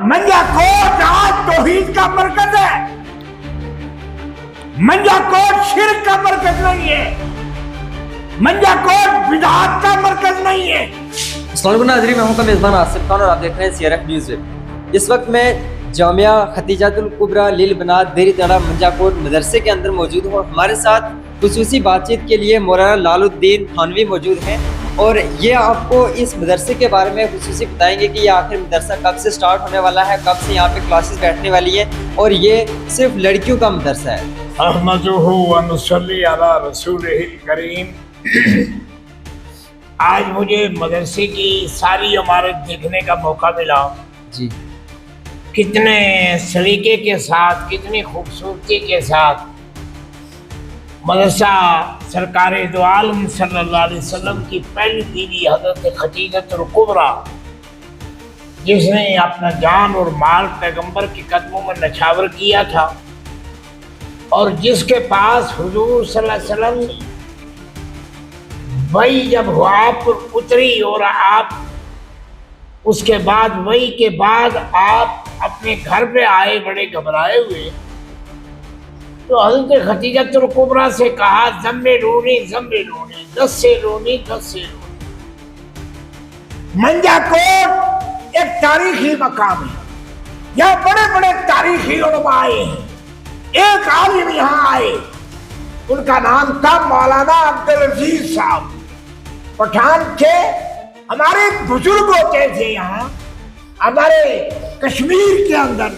منجاکوٹ آج توحید کا مرکز ہے، منجاکوٹ شرک کا مرکز نہیں ہے، منجاکوٹ بدعات کا مرکز نہیں ہے۔ السلام علیکم ناظرین، میں ہوں کا میزبان آصف خان اور آپ دیکھ رہے ہیں CRF نیوز ویب۔ اس وقت میں جامعہ ختیجۃ الکبریٰ للبنات دیری تڑہ منجاکوٹ مدرسے کے اندر موجود ہوں۔ ہمارے ساتھ خصوصی بات چیت کے لیے مولانا لال الدین تھانوی موجود ہیں اور یہ آپ کو اس مدرسے کے بارے میں خصوصی بتائیں گے کہ یہ آخر مدرسہ کب سے سٹارٹ ہونے والا ہے، کب سے یہاں پہ کلاسز بیٹھنے والی ہیں اور یہ صرف لڑکیوں کا مدرسہ ہے۔ احمدہ و نصلی علی رسولہ الکریم۔ آج مجھے مدرسے کی ساری عمارت دیکھنے کا موقع ملا جی، کتنے سلیقے کے ساتھ، کتنی خوبصورتی کے ساتھ مدرسہ سرکار دو عالم صلی اللہ علیہ وسلم کی پہلی بیوی حضرت ختیجۃ الکبریٰ، جس نے اپنا جان اور مال پیغمبر کے قدموں میں نچھاور کیا تھا اور جس کے پاس حضور صلی اللہ علیہ وسلم وہی جب آپ پر اتری اور آپ اس کے بعد وہی کے بعد آپ اپنے گھر پہ آئے بڑے گھبرائے ہوئے، تو حضرت ختیجۃ الکبریٰ سے کہا زملونی زملونی، 10 سے رونی 10 سے رونی۔ منجاکوٹ ایک تاریخی مقام ہے، یہاں بڑے بڑے تاریخی علماء آئے ہیں۔ ایک عالم یہاں آئے، ان کا نام تھا مولانا عبدالعزیز صاحب، پٹھان تھے۔ ہمارے بزرگ ہوتے تھے یہاں، ہمارے کشمیر کے اندر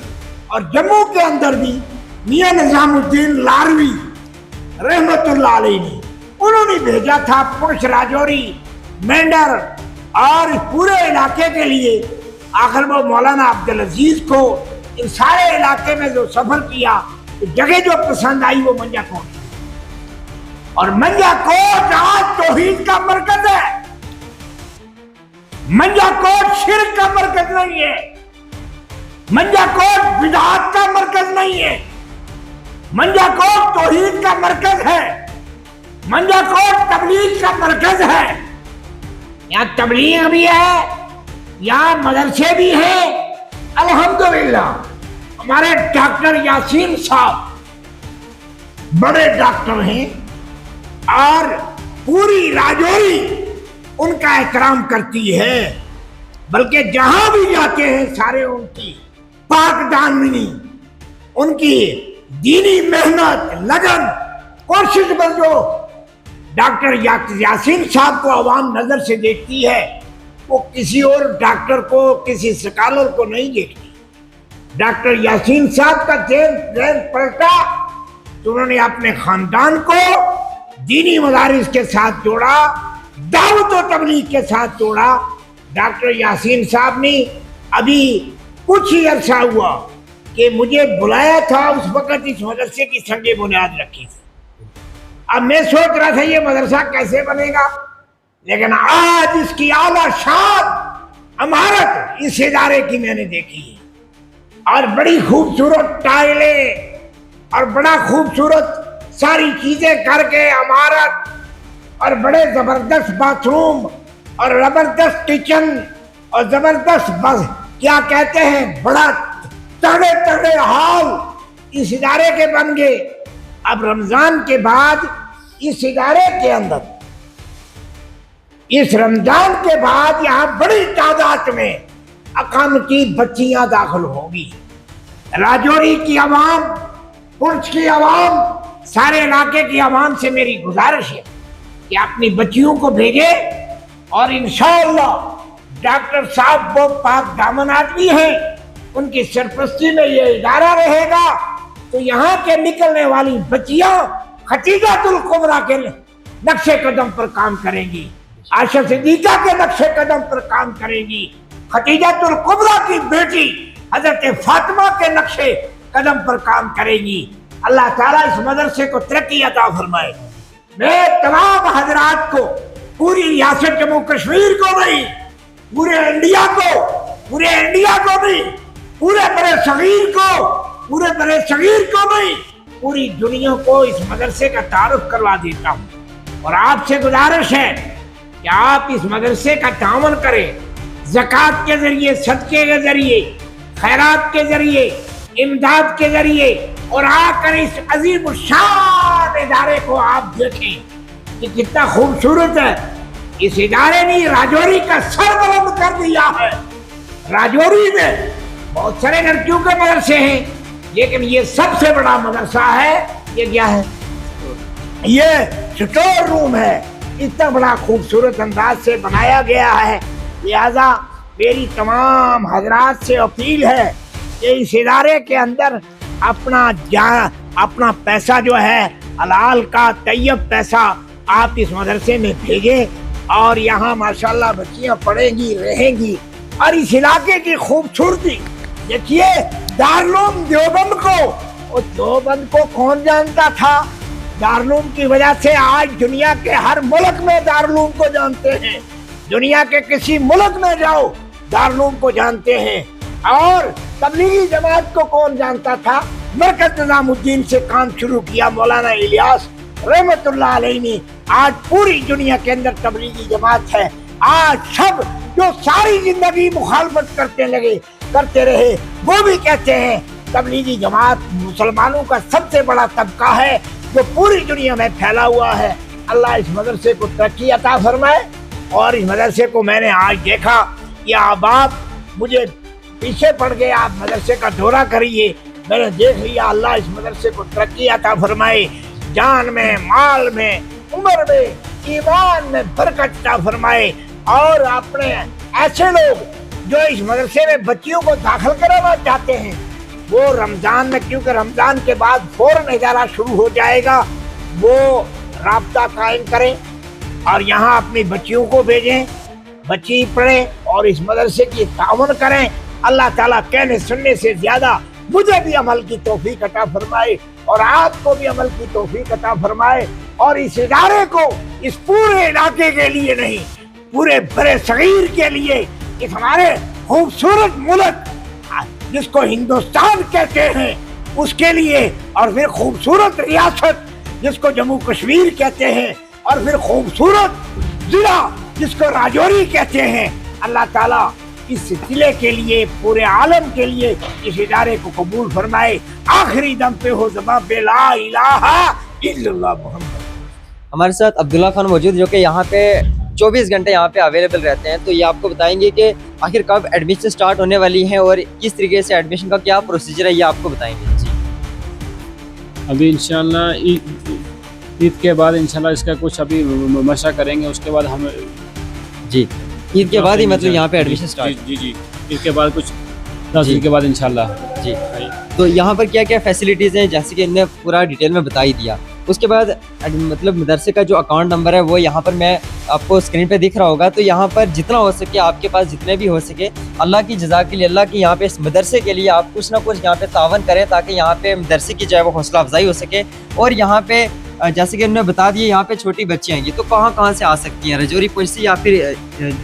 اور جموں کے اندر بھی میاں نظام الدین لاروی رحمت اللہ علیہ نے، انہوں نے بھیجا تھا پنچ، راجوری، مینڈر اور پورے علاقے کے لیے۔ آخر وہ مولانا عبدالعزیز کو ان سارے علاقے میں جو سفر کیا، جگہ جو پسند آئی وہ منجاکوٹ، اور منجاکوٹ آج توحید کا مرکز ہے، منجاکوٹ شرک کا مرکز نہیں ہے، منجاکوٹ بدعات کا مرکز نہیں ہے، منجاکوٹ توحید کا مرکز ہے، منجاکوٹ تبلیغ کا مرکز ہے۔ یہاں تبلیغ بھی ہے، یہاں مدرسے بھی ہیں۔ الحمدللہ ہمارے ڈاکٹر یاسین صاحب بڑے ڈاکٹر ہیں اور پوری راجوری ان کا احترام کرتی ہے، بلکہ جہاں بھی جاتے ہیں سارے ان کی پاک دامنی، ان کی دینی محنت، لگن، کوشش پر جو ڈاکٹر یاسین صاحب کو عوام نظر سے دیکھتی ہے، وہ کسی اور ڈاکٹر کو، کسی سکالر کو نہیں دیکھتی۔ ڈاکٹر یاسین صاحب کا ذہن پلٹا تو انہوں نے اپنے خاندان کو دینی مدارس کے ساتھ جوڑا، دعوت و تبلیغ کے ساتھ جوڑا۔ ڈاکٹر یاسین صاحب نے ابھی کچھ ہی عرصہ ہوا کہ مجھے بلایا تھا، اس وقت اس مدرسے کی سنگ بنیاد رکھی تھی۔ اب میں سوچ رہا تھا یہ مدرسہ کیسے بنے گا، لیکن آج اس کی اعلیٰ شان عمارت اس ادارے کی میں نے دیکھی ہے، اور بڑی خوبصورت ٹائلیں اور بڑا خوبصورت ساری چیزیں کر کے عمارت، اور بڑے زبردست باتھ روم اور زبردست کچن اور زبردست کیا کہتے ہیں، بڑا تگڑے تگڑے ہال اس ادارے کے بن گئے۔ اب رمضان کے بعد اس ادارے کے اندر، اس رمضان کے بعد یہاں بڑی تعداد میں اقامتی بچیاں داخل ہوگی۔ راجوری کی عوام، پنچ کی عوام، سارے علاقے کی عوام سے میری گزارش ہے کہ اپنی بچیوں کو بھیجے، اور انشاءاللہ ڈاکٹر صاحب وہ پاک دامن آدمی ہیں، ان کی سرپرستی میں یہ ادارہ رہے گا، تو یہاں کے نکلنے والی بچیاں ختیجۃ الکبریٰ کے نقش قدم پر کام کریں گی، عائشہ صدیقہ کے نقش قدم پر کام کریں گی، ختیجۃ الکبریٰ کی بیٹی حضرت فاطمہ کے نقش قدم پر کام کرے گی۔ اللہ تعالیٰ اس مدرسے کو ترقی عطا فرمائے۔ میں تمام حضرات کو، پوری ریاست جموں کشمیر کو نہیں، پورے انڈیا کو نہیں، پورے برے صغیر کو نہیں، پوری دنیا کو اس مدرسے کا تعارف کروا دیتا ہوں، اور آپ سے گزارش ہے کہ آپ اس مدرسے کا تعاون کریں، زکوٰۃ کے ذریعے، صدقے کے ذریعے، खैरात के जरिए, इमदाद के जरिए, और आकर इस अजीम शान इदारे को आप देखें कि कितना खूबसूरत है। इस इदारे ने राजौरी का सर बुलंद कर दिया है। राजौरी में बहुत सारे लड़कियों के मदरसे हैं, लेकिन ये सबसे बड़ा मदरसा है। ये क्या है? ये स्टोर रूम है। इतना बड़ा खूबसूरत अंदाज से बनाया गया है। लिहाजा मेरी तमाम हजरात से अपील है कि इस इदारे के अंदर अपना पैसा जो है हलाल का तैयब पैसा आप इस मदरसे में भेजें और यहाँ माशाल्लाह बच्चियाँ पढ़ेंगी, रहेंगी। और इस इलाके की खूबसूरती देखिए। दारुल देवबंद को, और देवबंद को कौन जानता था? दारुल की वजह से आज दुनिया के हर मुल्क में दारुल को जानते हैं। दुनिया के किसी मुल्क में जाओ दारुल को जानते हैं। और तबलीगी जमात को कौन जानता था? मरकज निजामुद्दीन से काम शुरू किया मौलाना इलियास रहमतुल्लाह अलैहि ने। आज पूरी दुनिया के अंदर तबलीगी जमात है। आज सब जो सारी जिंदगी मुखालफत करते रहे वो भी कहते हैं तबलीगी जमात मुसलमानों का सबसे बड़ा तबका है जो पूरी दुनिया में फैला हुआ है। अल्लाह इस मदरसे को तरक्की अता फरमाए। और इस मदरसे को मैंने आज देखा कि आप मुझे पीछे पड़ गए, आप मदरसे का दौरा करिए। मैंने देख लिया। अल्लाह इस मदरसे को तरक्की अता फरमाए। जान में, माल में, उम्र में, ईमान में बरकत अता फरमाए। और अपने ऐसे लोग जो इस मदरसे में बच्चियों को दाखिल कराना चाहते हैं वो रमजान में, क्योंकि रमजान के बाद फौरन इजारा शुरू हो जाएगा, वो राब्ता कायम करें और यहाँ अपनी बच्चियों को भेजें, बच्ची पढ़ें और इस मदरसे की तावन करें। अल्लाह ताला कहने सुनने से ज्यादा मुझे भी अमल की तौफीक अता फरमाए और आपको भी अमल की तौफीक अता फरमाए। और इस इदारे को इस पूरे इलाके के लिए नहीं, पूरे बड़े सगीर के लिए, इस हमारे खूबसूरत मुल्क जिसको हिंदुस्तान कहते हैं उसके लिए, और फिर खूबसूरत रियासत जिसको जम्मू कश्मीर कहते हैं, और फिर खूबसूरत जिला जिसको राजौरी कहते हैं। अल्लाह ताला इस जिले के लिए, पूरे आलम के लिए इस इदारे को कबूल फरमाए। आखिरी दम पे हो ज़बां पे ला इलाहा इल्लल्लाह मुहम्मद। हमारे साथ अब्दुल्ला खान मौजूद जो कि यहाँ पे 24 घंटे यहाँ पे अवेलेबल रहते हैं। तो ये आपको बताएंगे कि आखिर कब एडमिशन स्टार्ट होने वाली है और किस तरीके से एडमिशन का क्या प्रोसीजर है, ये आपको बताएंगे। जी अभी इंशाल्लाह ईद के बाद इंशाल्लाह इसका कुछ अभी मशा करेंगे, उसके बाद हम जी ईद के बाद ही मतलब यहाँ पे एडमिशन स्टार्ट। जी ईद के बाद कुछ 10 दिन के बाद इंशाल्लाह। जी तो यहाँ पर क्या क्या फैसिलिटीज़ हैं, जैसे कि इन्हें पूरा डिटेल में बता ही दिया। उसके बाद मतलब मदरसे का जो अकाउंट नंबर है वो यहाँ पर मैं आपको स्क्रीन पे दिख रहा होगा। तो यहाँ पर जितना हो सके आपके पास जितने भी हो सके अल्लाह की जज़ा के लिए, अल्लाह की यहाँ पे इस मदरसे के लिए आप कुछ ना कुछ यहाँ पे तावन करें ताकि यहाँ पे मदरसे की जो है वो हौसला अफजाई हो सके। और यहाँ पे जैसे कि उन्होंने बता दिया यहाँ पे छोटी बच्चियाँ हैं, तो कहाँ से आ सकती हैं? राजौरी पुंछ से या फिर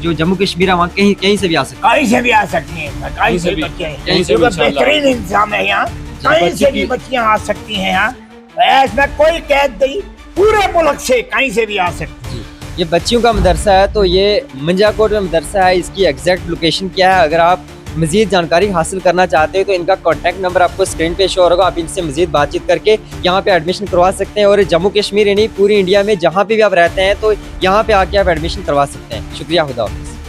जो जम्मू कश्मीर है वहाँ कहीं से भी आ सकती हैं? कहीं से भी आ सकती हैं, कहीं से भी बेहतरीन इंतजाम है यहाँ। कहीं से भी बच्चियाँ आ सकती हैं यहाँ, इसमें कोई कैद नहीं, पूरे मुल्क से कहीं से भी आ सकती है। ये बच्चियों का मदरसा है, तो ये मंजाकोट में मदरसा है। इसकी एग्जैक्ट लोकेशन क्या है, अगर आप मज़ीद जानकारी हासिल करना चाहते हो तो इनका कॉन्टैक्ट नंबर आपको स्क्रीन पे शो होगा। आप इनसे मज़ीद बातचीत करके यहाँ पे एडमिशन करवा सकते हैं। और जम्मू कश्मीर यानी पूरी इंडिया में जहाँ पे भी आप रहते हैं तो यहाँ पे आके आप एडमिशन करवा सकते हैं। शुक्रिया, खुदा हाफ़िज़।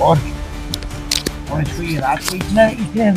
और रात को इतने